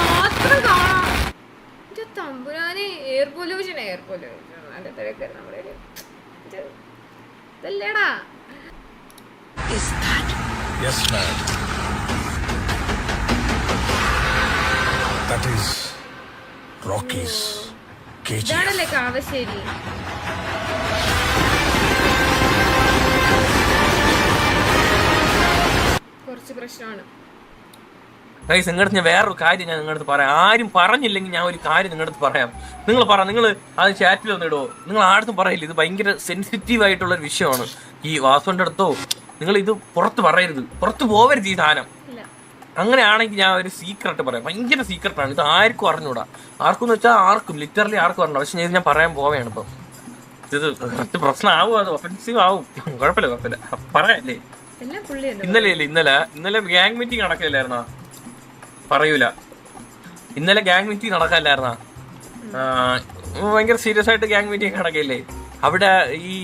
മാത്രം കാണാം. തമ്പുരാനെ, എയർ പൊല്യൂഷൻ നല്ല തിരക്ക് നമ്മുടെ ഇതല്ലേടാ. Yes, ma'am. That is Rocky's KGF. ഇതാണല്ലേ കാവശ്ശേരി. കുറച്ച് പ്രശ്നമാണ്. നിങ്ങളുടെ ഞാൻ വേറൊരു കാര്യം ഞാൻ നിങ്ങളുടെ പറയാം. ആരും പറഞ്ഞില്ലെങ്കിൽ ഞാൻ ഒരു കാര്യം നിങ്ങളുടെ പറയാം. നിങ്ങൾ പറ, നിങ്ങൾ അത് ചാറ്റിൽ ഒന്ന് ഇടുവോ? നിങ്ങൾ ആടുത്തും പറയില്ല. ഇത് ഭയങ്കര സെൻസിറ്റീവ് ആയിട്ടുള്ള ഒരു വിഷയമാണ്. ഈ വാസുവിന്റെ അടുത്തോ നിങ്ങൾ ഇത് പുറത്ത് പറയരുത്, പുറത്ത് പോവരുത് ഈ സാധനം. അങ്ങനെയാണെങ്കിൽ ഞാൻ ഒരു സീക്രട്ട് പറയാം. ഭയങ്കര സീക്രട്ടാണ് ഇത്. ആർക്കും അറിഞ്ഞൂടാ. ആർക്കും എന്ന് വെച്ചാൽ ആർക്കും, ലിറ്ററലി ആർക്കും അറിഞ്ഞൂടാ. പക്ഷെ ഞാൻ പറയാൻ പോവുകയാണ് ഇപ്പം. ഇത് കറക്റ്റ് പ്രശ്നമാവും, അത് ഒഫൻസീവ് ആവും. കുഴപ്പമില്ല പറയാല്ലേ. ഇന്നലെ ഗ്യാങ് മീറ്റിംഗ് നടക്കില്ലായിരുന്നാ? പറയൂല. ഇന്നലെ ഗ്യാങ് മീറ്റിംഗ് നടക്കാനില്ലായിരുന്നാ? ഭയങ്കര സീരിയസ് ആയിട്ട് ഗ്യാങ് മീറ്റിംഗ് നടക്കില്ലേ? അവിടെ ഈ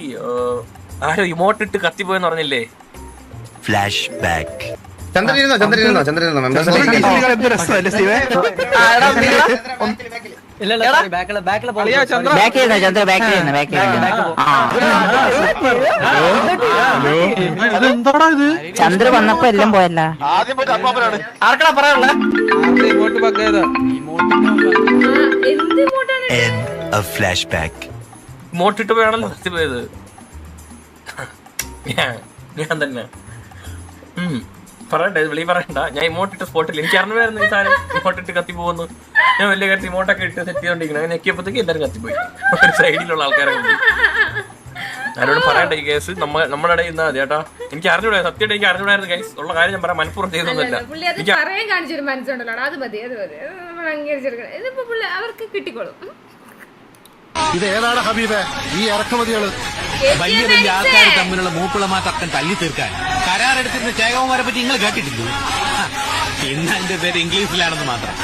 ആരോ ഇമോട്ടിട്ട് കത്തിപ്പോയെന്ന് പറഞ്ഞില്ലേ? Flash back. ചന്ദ്ര വന്നപ്പോ എല്ലാം പോയല്ല. ആർക്കടാ പറയാനുള്ള ഇമോട്ടിട്ട് പോയാണല്ലോ കത്തിപ്പോയത്. ഞാൻ തന്നെ പറയണ്ട, വെളി പറയണ്ട. ഞാൻ ഇമോട്ടിട്ട് സ്പോട്ടിൽ എനിക്ക് അറിഞ്ഞായിരുന്നു ഈ സാധനം ഇമോട്ടിട്ട് കത്തി പോകുന്നു. ഞാൻ വലിയ കാര്യത്തിൽ ഇമോട്ടൊക്കെ ഇട്ട് സെറ്റ് ചെയ്തോണ്ടിരിക്കണം. അങ്ങനെ ഞെക്കിയപ്പോഴത്തേക്ക് എല്ലാവരും കത്തിപ്പോയി. ഒരു സൈഡിലുള്ള ആൾക്കാരെ ആരോടും പറയണ്ട ഈ കേസ് നമ്മുടെ ഇടയിൽ നിന്നാ മതി ചേട്ടാ. എനിക്ക് അറിഞ്ഞൂടാ, സത്യമായിട്ട് എനിക്ക് അറിഞ്ഞൂടായിരുന്നു ഗൈസ്. ഉള്ള കാര്യം ഞാൻ പറയാം, മനഃപൂർവ്വം ചെയ്തൊന്നുമില്ല. പറയാൻ കാണിച്ചൊരു മനസ്സുണ്ടല്ലോ, അത് മതി നമ്മൾ അംഗീകരിച്ചെടുക്കണം. ഇതിപ്പോ അവർക്ക് കിട്ടിക്കോളും. ഇത് ഏതാണ് ഹബീബേ ഈ ഇറക്കുമതികള്? വലിയ വലിയ ആൾക്കാർ തമ്മിലുള്ള മൂക്കുളമാ തർക്കം തല്ലി തീർക്കാൻ കരാറെടുത്തിരുന്ന ചേകവന്മാരെ പറ്റി നിങ്ങൾ കേട്ടിട്ടില്ലല്ലോ? ഇന്ന് അതിന്റെ പേര് ഇംഗ്ലീഷിലാണെന്ന് മാത്രം.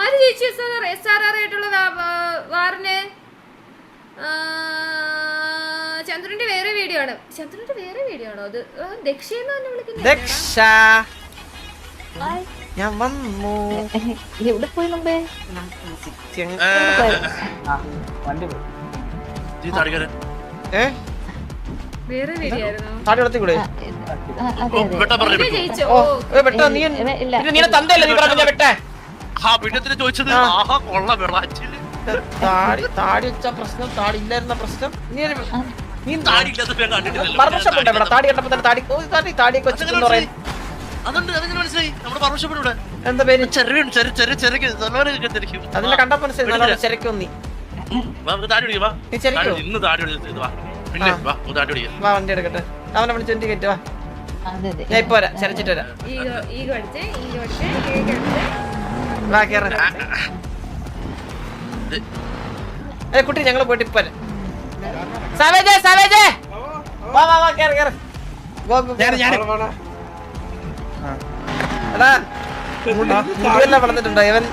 ആര് ജയിച്ചു SRR ആയിട്ടുള്ള വാറിന്? ചന്ദ്രന്റെ വേറെ വീഡിയോ ആണ്. ചന്ദ്രന്റെ വേറെ വീഡിയോ ആണോ അത്? ദക്ഷയെന്ന് തന്നെ വിളിക്കുന്നത്. ദക്ഷ ഞാൻ വന്നു. എവിടെ പോയി മുമ്പേ? വേറെ വീഡിയോ ആയിരുന്നു. താടി വളർത്തിക്കൂടെ? ജയിച്ചോ? നീ തന്തല്ലേ നീ പറഞ്ഞ വെട്ടേ? താടി വെച്ച പ്രശ്നം, താടി ഇല്ലായിരുന്ന പ്രശ്നം. നീ മർമ്മഷപ്പുണ്ട് ഇവിടെ. താടി കെട്ടപ്പോ തന്നെ താടിയൊക്കെ വെച്ചിട്ടെന്ന് പറയും. എന്താ പേര്? അതിനെ കണ്ടപ്പോ മനസ്സിലായി ചെരക്കും. നീ ചെരക്കോ? വാ വണ്ടി എടുക്കട്ടെ. അവനെ വിളിച്ച് വണ്ടി കയറ്റി വാ. ഞാൻ ഇപ്പൊ വരാം, ചെരച്ചിട്ട് വരാം. വാ കേറ. കുട്ടി ഞങ്ങള് പോയിട്ട് ഇപ്പൊ വരാം. സവേജേ വാ വാ വാ കേറ് കേറ്. എടാ മുടിയെല്ലാം വളർന്നിട്ടുണ്ടോ? ഇവൻ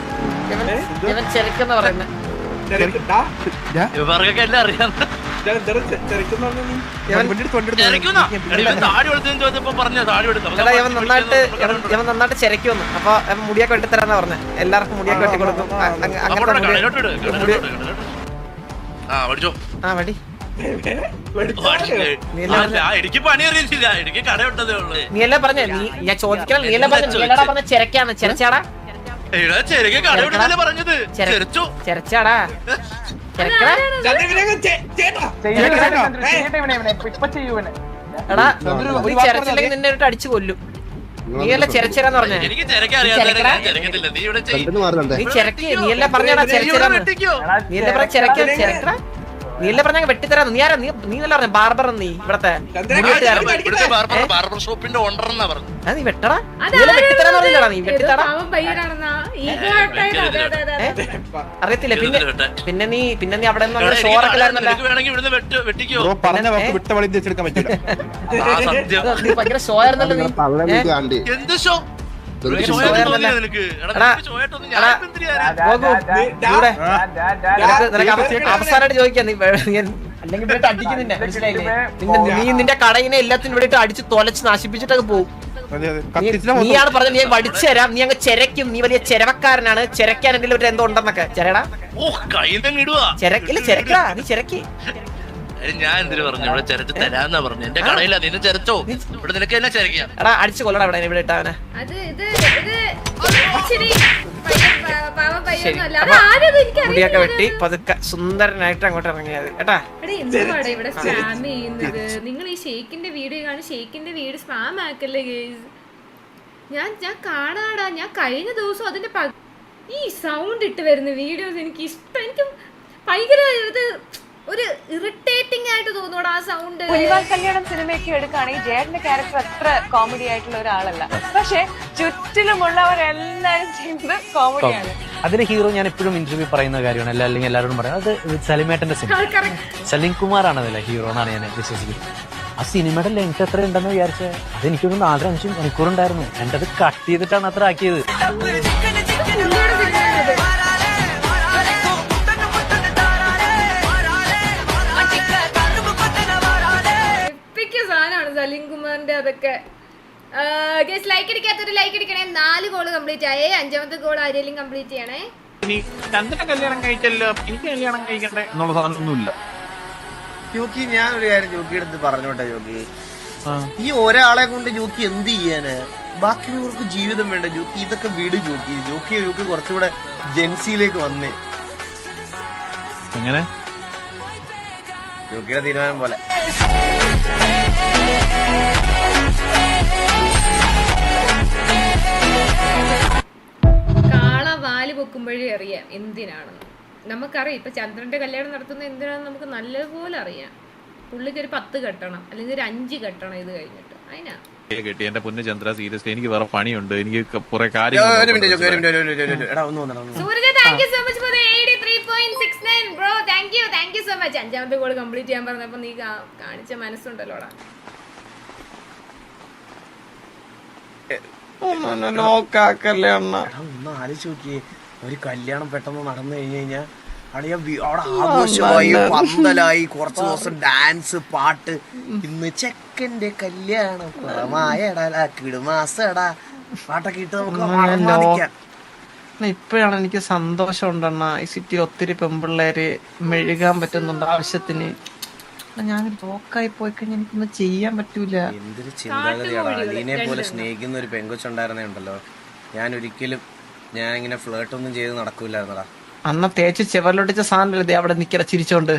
ചെരക്കെന്ന് പറയുന്നത്. ഇവർക്കൊക്കെ എല്ലാം അറിയാം. ഇവൻ നന്നായിട്ട് ചെരക്കുമെന്ന്. അപ്പൊ മുടിയൊക്കെ വെട്ടിത്തരാന്നാ പറഞ്ഞത്. എല്ലാവർക്കും മുടിയൊക്കെ വെട്ടി കൊടുക്കും. ആ വടി. എനിക്ക് പണി അറിയില്ല, എനിക്ക് കട വിട്ടതേ ഉള്ളു. നീ എല്ലാം പറഞ്ഞ ഞാൻ ചോദിക്കണം. നീ എല്ലാം പറഞ്ഞ ചെരക്കാന്ന്. ചെരച്ചാടാ ചെരക്ക് കട വിട്ടതല്ലേ പറഞ്ഞത്? ചെരച്ചാടാ. എടാ നീ ചെരച്ചില്ലെങ്കിൽ നിന്നെ ഇട്ട് അടിച്ചു കൊല്ലും. നീയല്ല ചെരച്ചെരാന്ന് പറഞ്ഞേ. എനിക്ക് ചെരക്കാൻ അറിയാതെ ഞാൻ ചെരക്കത്തില്ല. നീ ഇവിടെ നീ ചെരക്ക്. നീയല്ല പറഞ്ഞാ ചെരച്ചെരാന്ന്. നീയല്ലേ പറഞ്ഞ ചെരക്കടാ. നീയല്ലേ പറഞ്ഞ വെട്ടിത്തരാന്ന്. നീ ആരാ? നീ നല്ല പറഞ്ഞ ബാർബർ. നീ ഇവിടത്തെ ബാർബർ ഷോപ്പിന്റെ ഓണർ എന്നാ പറഞ്ഞു. നീ വെട്ടടാ. വെട്ടിത്തരാന്ന് പറഞ്ഞില്ലടാ. നീ വെട്ടിത്തടാ അറിയത്തില്ല. പിന്നെ നീ അവിടെ ഷോറൊക്കെല്ലായിരുന്നല്ലോ. നീ ഭയങ്കര ഷോ ആയിരുന്നല്ലോ. നീ എന്ത് ഷോ? അവസാനമായിട്ട് ചോദിക്കാം. നീ അല്ലെങ്കിൽ ഇവിടെ അടിക്കുന്നില്ല. മനസ്സിലായില്ലേ? നീ നിന്റെ കടയിനെ എല്ലാത്തിനും ഇവിടെ അടിച്ച് തൊലച്ച് നശിപ്പിച്ചിട്ടൊക്കെ പോകും. നീയാണ് പറഞ്ഞത് നീ വടിച്ചു തരാം. നീ അങ്ങ് ചെരക്കും. നീ വലിയ ചെരവക്കാരനാണ്. ചെരക്കാൻ എന്തെങ്കിലും എന്തോ ഉണ്ടെന്നൊക്കെ. ചെരടാ ചെരക്കില്ല. ചെരക്കടാ. നീ ചെരക്കി. ഞാൻ എന്തിനു പറഞ്ഞു? ഇവിടെ ചെരച്ച് തരാന്നാ പറഞ്ഞു. എന്റെ കടയില്ല. നിന്നെ ചെരച്ചോ? ഇവിടെ നിനക്ക് എന്നെ ചെരക്കാം. എടാ അടിച്ചു കൊല്ലടാ ഇവിടെ. ഇവിടെ ഇട്ടാവനെ. മുടിയൊക്കെ വെട്ടി പതുക്കെ സുന്ദരനായിട്ട് അങ്ങോട്ട് ഇറങ്ങിയത് കേട്ടാ. ഇവിടെ സ്പാം ചെയ്യുന്നത് നിങ്ങൾ ഈ ഷെയ്ക്കിന്റെ വീഡിയോ കാണും. ഷെയ്ക്കിന്റെ വീഡിയോ സ്പാം ആക്കല്ലേ ഗൈസ്. ഞാൻ കാണാടാ. ഞാൻ കഴിഞ്ഞ ദിവസം അതിന്റെ ഈ സൗണ്ട് ഇട്ട് വരുന്ന വീഡിയോസ് എനിക്ക് ഇഷ്ടം. എനിക്ക് ഭയങ്കര ഇത് ഒരു ഇറിറ്റേറ്റിംഗ് ആയിട്ട് തോന്നൂടാ ആ സൗണ്ട്. പുലിവാൽ കല്യാണം സിനിമയൊക്കെ എടുക്കുകയാണെങ്കിൽ ജേട്ടന്റെ ക്യാരക്ടർ അത്ര കോമഡി ആയിട്ടുള്ള ഒരാളല്ല. പക്ഷെ ചുറ്റിലുമുള്ളവരെല്ലാരും ചെയ്യുന്നത് കോമഡിയാണ്. അതിലെ ഹീറോ ഞാൻ എപ്പോഴും ഇന്റർവ്യൂ പറയുന്ന കാര്യമാണ്. അല്ലെങ്കിൽ എല്ലാവരോടും പറയാം, അത് സലിമേട്ടന്റെ സിനിമ. സലീം കുമാറാണ് അതിലെ ഹീറോ എന്നാണ് ഞാൻ വിശ്വസിക്കുന്നത്. ആ സിനിമയുടെ ലെങ്ത് എത്ര ഉണ്ടെന്ന് വിചാരിച്ചത്? അതെനിക്കൊരു 4-5 മണിക്കൂർ ഉണ്ടായിരുന്നു. എൻ്റെ അത് കട്ട് ചെയ്തിട്ടാണ് അത്ര ആക്കിയത്. സലീം കുമാറിന്റെ അതൊക്കെ ലൈക്ക് അടിക്കാത്തൊരു ലൈക്ക് അടിക്കണേ. 4 ഗോള് കംപ്ലീറ്റ് ആയേ. 5ാമത്തെ ഗോൾ ആരെങ്കിലും കംപ്ലീറ്റ് ചെയ്യണേ. ചന്ദ്രനെ കല്യാണം കഴിച്ചല്ലോ, എനിക്ക് കല്യാണം കഴിക്കണ്ടേ എന്നുള്ള സാധനം ഒന്നുമില്ല. യോക്കി ഞാൻ ഒരു കാര്യം ജോക്കിയുടെ അടുത്ത് പറഞ്ഞോട്ടെ. യോക്കി ഈ ഒരാളെ കൊണ്ട് ജോക്കി എന്ത് ചെയ്യാന്? ബാക്കിയുള്ളവർക്ക് ജീവിതം വേണ്ട. ജോക്കി ഇതൊക്കെ വിട്. ജോക്കി കുറച്ചുകൂടെ ജെൻസിയിലേക്ക് വന്നേ. എങ്ങനെ? ജോക്കിയുടെ തീരുമാനം പോലെ. കാള വാല് പൊക്കുമ്പോഴേ അറിയാം എന്തിനാണെന്ന്. നമുക്കറിയാം ഇപ്പൊ ചന്ദ്രന്റെ കല്യാണം നടത്തുന്നത് എന്തിനാണെന്ന് നമുക്ക് നല്ലതുപോലെ അറിയാം. പുള്ളിക്ക് ഒരു 10 കെട്ടണം അല്ലെങ്കിൽ ഒരു 5 കെട്ടണം ഇത് കഴിഞ്ഞിട്ട്. അതിനാ കെട്ടി. എന്റെ പൊന്ന് ചന്ദ്ര, സീരിയസ്ലി എനിക്ക് വേറെ പണിയുണ്ട്. എനിക്ക് കുറെ Sooraj thank you so much for 83.69 bro. Thank you so much. 5ാമത്തെ ഗോൾ കംപ്ലീറ്റ് ചെയ്യാൻ പറഞ്ഞപ്പോ നീ കാണിച്ച മനസ്സുണ്ടല്ലോടാ. നോക്കാക്കല്ലേ അണ്ണ. ഒന്ന് ആലോചിച്ച് നോക്കിയേ, ഒരു കല്യാണം പെട്ടെന്ന് നടന്നു കഴിഞ്ഞാൽ അവിടെ ആഘോഷമായി, പന്തലായി, കുറച്ചു ദിവസം ഡാൻസ്, പാട്ട്. ഇന്ന് ചെക്കന്റെ കല്യാണം കിടുമാസടാ പാട്ടൊക്കെ ഇട്ട് നമുക്ക് ഇപ്പോഴാണ് എനിക്ക് സന്തോഷം ഉണ്ടെണ്ണ. ഈ സിറ്റിയിൽ ഒത്തിരി പെമ്പിള്ളേര് മെഴുകാൻ പറ്റുന്നുണ്ട് ആവശ്യത്തിന്. ഞാൻ ലോക്കായി പോയി കഴിഞ്ഞാൽ എനിക്കൊന്നും ചെയ്യാൻ പറ്റൂല. എന്തൊരു ചിന്താഗതിയാണ്. അലീനെ പോലെ സ്നേഹിക്കുന്ന ഒരു പെങ്കൊച്ചുണ്ടായിരുന്നേ ഉണ്ടല്ലോ, ഞാൻ ഇങ്ങനെ ഫ്ലേർട്ട് ഒന്നും ചെയ്ത് നടക്കൂലായിരുന്നടാ. അന്ന തേച്ച് ചെവറിലൊട്ടിച്ച സാധനല്ലേ അവിടെ നിക്കട ചിരിച്ചോണ്ട്.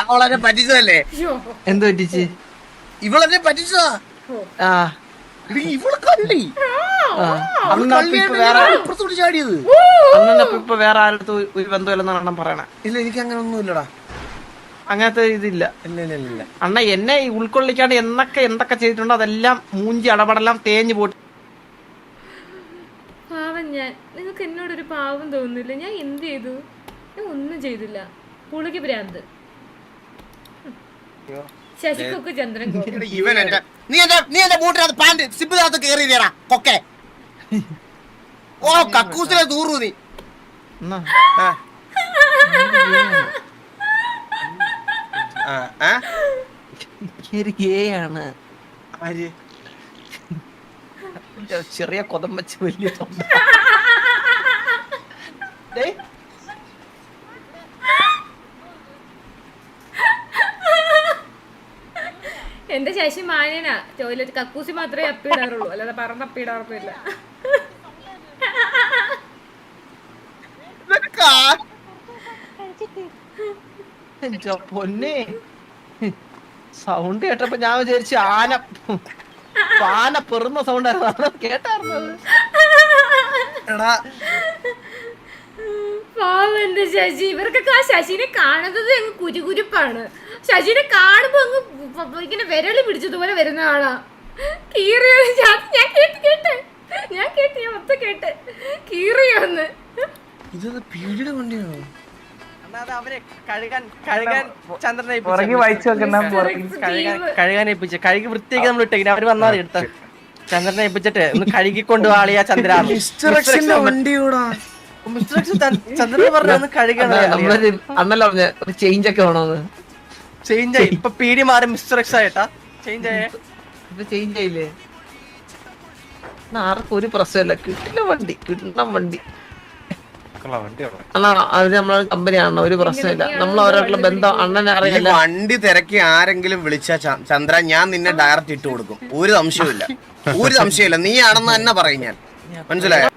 അവളെ പറ്റിച്ചതല്ലേ? എന്ത് പറ്റിച്ച്? ഇവളെന്നെ പറ്റിച്ചതാ. ഇവളെ കള്ളി. ചാടിയത് ഇപ്പൊ വേറെ ആരുടെ ഒരു ബന്ധമില്ലെന്നാണ് പറയണേ. ഇല്ല, എനിക്ക് അങ്ങനെ ഒന്നും ഇല്ലടാ. അങ്ങനത്തെ ഇതില്ല. ഇല്ല അണ്ണ എന്നെ ഉൾക്കൊള്ളിക്കാണ്ട് എന്തൊക്കെ ചെയ്തിട്ടുണ്ടോ അതെല്ലാം മൂഞ്ചി അടപടെല്ലാം തേഞ്ഞു പോട്ട്. പാവം ഞാൻ. നിങ്ങൾക്ക് എന്നോടൊരു പാവം തോന്നുന്നില്ല? ഞാൻ എന്ത് ചെയ്തു? ഞാൻ ഒന്നും ചെയ്തില്ല. പുളിക്ക് ഭ്രാന്ത്. ശശിക്കൊക്കെ ചന്ദ്രൻ നീ എന്റെ ബൂട്ടിനകത്ത് പാന്റ് സിബിനകത്ത് കേറിയടാ കൊക്കെ. ഓ കക്കൂസിലെ തൂറു നീ. ആണ് ചെറിയ കൊതം വെച്ച് വലിയ തൊണ്ട. എന്റെ ശശി മാന്യനാ. ടോയ്ലറ്റ് കക്കൂസി മാത്രമേ അപ്പിടാറുള്ളൂ, അല്ലാതെ പറന്ന് അപ്പിടാറൊന്നുമില്ല. പൊന്നെ സൗണ്ട് കേട്ടപ്പോ ഞാൻ വിചാരിച്ചു ആന പെറുന്ന സൗണ്ട് ആയിരുന്നു കേട്ടായിരുന്നത്. പാവം എന്റെ ശശി. ഇവർക്കൊക്കെ ആ ശശിനെ കാണുന്നത് അങ്ങ് കുരുകുരുപ്പാണ്. ശശിനെ കാണുമ്പോ അങ്ങ് ഇങ്ങനെ വിരളി പിടിച്ചതുപോലെ വരുന്ന ആളാ. കീറിയോ ഞാൻ മൊത്തം കേട്ട് കീറിയോന്ന്. ഇത് പീടിയുടെ വണ്ടിയാണോ? അവരെ കഴുകാൻ ചന്ദ്രനെ കഴുകാൻ ഏൽപ്പിച്ചു. കഴുകി വൃത്തിയാക്കി നമ്മൾ ഇട്ടേക്കിന് അവര് വന്നാൽ എടുത്ത ചന്ദ്രനെ ഏൽപ്പിച്ചിട്ട് ഒന്ന് കഴുകിക്കൊണ്ട് വാളിയാ ചന്ദ്ര. ചന്ദ്രൻ പറഞ്ഞ ഒന്ന് കഴുകണം. അന്നല്ല പറഞ്ഞ ഒരു ചേഞ്ച് ഒക്കെ വേണോന്ന്. ചേഞ്ച് ആയി ഇപ്പൊ പീടി മാറി മിസ്റ്റർ എക്സ് ആയിട്ടാ ചേഞ്ച് ആയേ. ചേഞ്ച് ആയില്ലേ? ആർക്കും ഒരു പ്രശ്നമില്ല. കിട്ടില്ല വണ്ടി അണ്ണാ അവര് നമ്മളെ കമ്പനിയാണോ, ഒരു പ്രശ്നമില്ല. നമ്മൾ അവരായിട്ടുള്ള ബന്ധം അണ്ണനെ അറിയില്ല. വണ്ടി തിരക്കി ആരെങ്കിലും വിളിച്ച ചന്ദ്ര ഞാൻ നിന്നെ ഡയറക്റ്റ് ഇട്ട് കൊടുക്കും. ഒരു സംശയമില്ല നീ ആണെന്ന് തന്നെ പറയും ഞാൻ. മനസ്സിലായോ?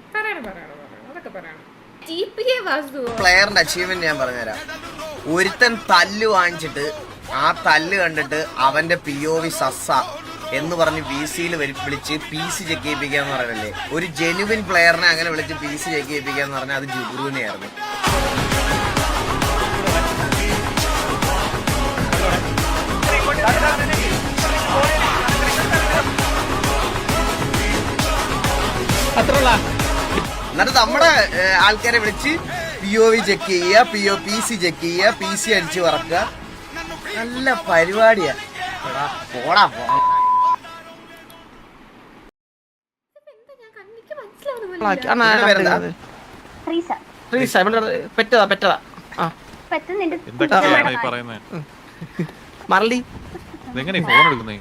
പ്ലെയറിന്റെ അച്ചീവ്മെന്റ് ഞാൻ പറഞ്ഞുതരാം. ഒരുത്തൻ തല്ല് വാങ്ങിച്ചിട്ട് ആ തല്ല് കണ്ടിട്ട് അവന്റെ POV സസ്സ എന്ന് പറഞ്ഞ് VCയിൽ വിളിച്ച് PC ചെക്ക് ചെയ്യിപ്പിക്കാന്ന് പറയല്ലേ. ഒരു ജെനുവിൻ പ്ലെയറിനെ അങ്ങനെ വിളിച്ച് PC ചെക്ക് ചെയ്യിപ്പിക്കാന്ന് പറഞ്ഞാൽ അത് ജുഗുറുവിനെയായിരുന്നു. എന്നിട്ട് നമ്മുടെ ആൾക്കാരെ വിളിച്ച് POV ചെക്ക് ചെയ്യുക, PC ചെക്ക് ചെയ്യുക, PC അടിച്ച് പറക്കുക. നല്ല പരിപാടിയാ. പോടാ പെറ്റതാ മറലി ഫോൺ എടുക്കുന്നേ.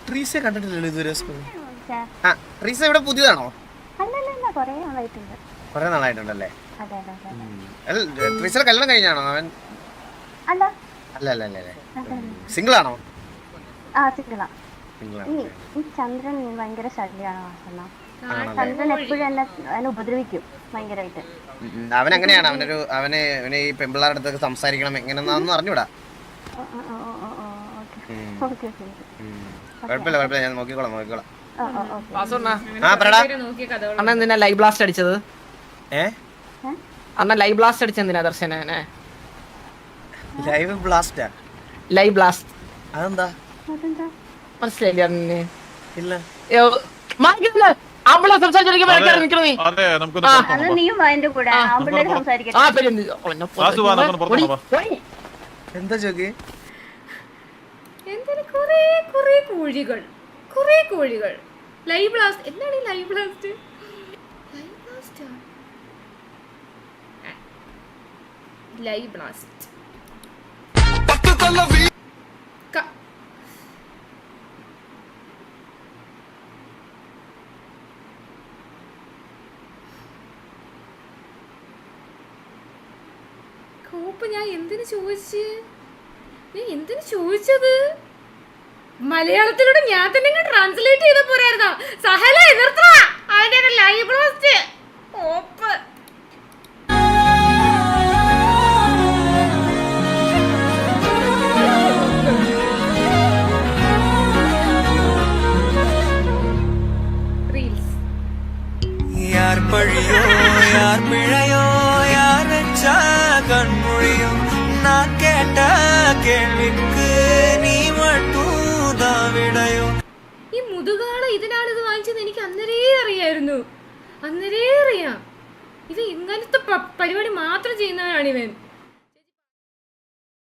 ട്രീസെ കണ്ടിട്ടില്ലല്ലോ ഇതുവരെ. ട്രീസ ഇവിടെ പുതിയതാണോ? കൊറേ നാളായിട്ടുണ്ടല്ലേ? ട്രീസയുടെ കല്യാണം കഴിഞ്ഞാണോ അവൻ? അല്ല സിംഗിൾ ആണോ? ചന്ദ്രൻ ഭയങ്കര ശല്യാണ്. ചന്ദ്രൻ എപ്പോഴും എന്നെ ഉപദ്രവിക്കും ഭയങ്കരമായിട്ട്. അവൻ എങ്ങനെയാണ്? അവന് ഈ പെമ്പിള്ളാരുടെ അടുത്തൊക്കെ സംസാരിക്കണം എങ്ങനെയാണെന്ന് അറിഞ്ഞൂടാ. കുഴപ്പമില്ല ഞാൻ നോക്കിക്കോളാം. അണ്ണ എന്തിനാ ലൈവ് ബ്ലാസ്റ്റ് അടിച്ചത്? അണ്ണ ലൈവ് ബ്ലാസ്റ്റ് അടിച്ചെന്തിനാ ദർശനെ? ലൈവ് ബ്ലാസ്റ്റ് അതെന്താ മനസ്സിലായില്ല? എന്താ ചോക്ക്? കുറെ കോഴികൾ. ലൈവ് ബ്ലാസ്റ്റ് എന്താണ് ഈ ലൈവ് ബ്ലാസ്റ്റ്? ലൈവ് ബ്ലാസ്റ്റ് ഞാൻ എന്തിനു ചോദിച്ചത്? മലയാളത്തിലൂടെ ഞാൻ തന്നെ ട്രാൻസ്ലേറ്റ് ചെയ്ത പോരായിരുന്നോ? സഹല എതിർത്താ അവന്റെ ലൈവ് ബ്ലാസ്റ്റ്. ഓപ്പ് யார் பழியோ யார் பிழையோ யார் வச்சா கண்மொழியோ நான் கேட்ட கேள்விக்கு நீ மட்டும் தான் விடையோ. ഈ മുതുകാള ഇതിനാണ് ഇത് വാങ്ങിച്ചത് എനിക്ക് അന്നേരേ അറിയാം. ഇത് ഇങ്ങനത്തെ പരിപാടി മാത്രം ചെയ്യുന്നവനാണ് ഇവൻ.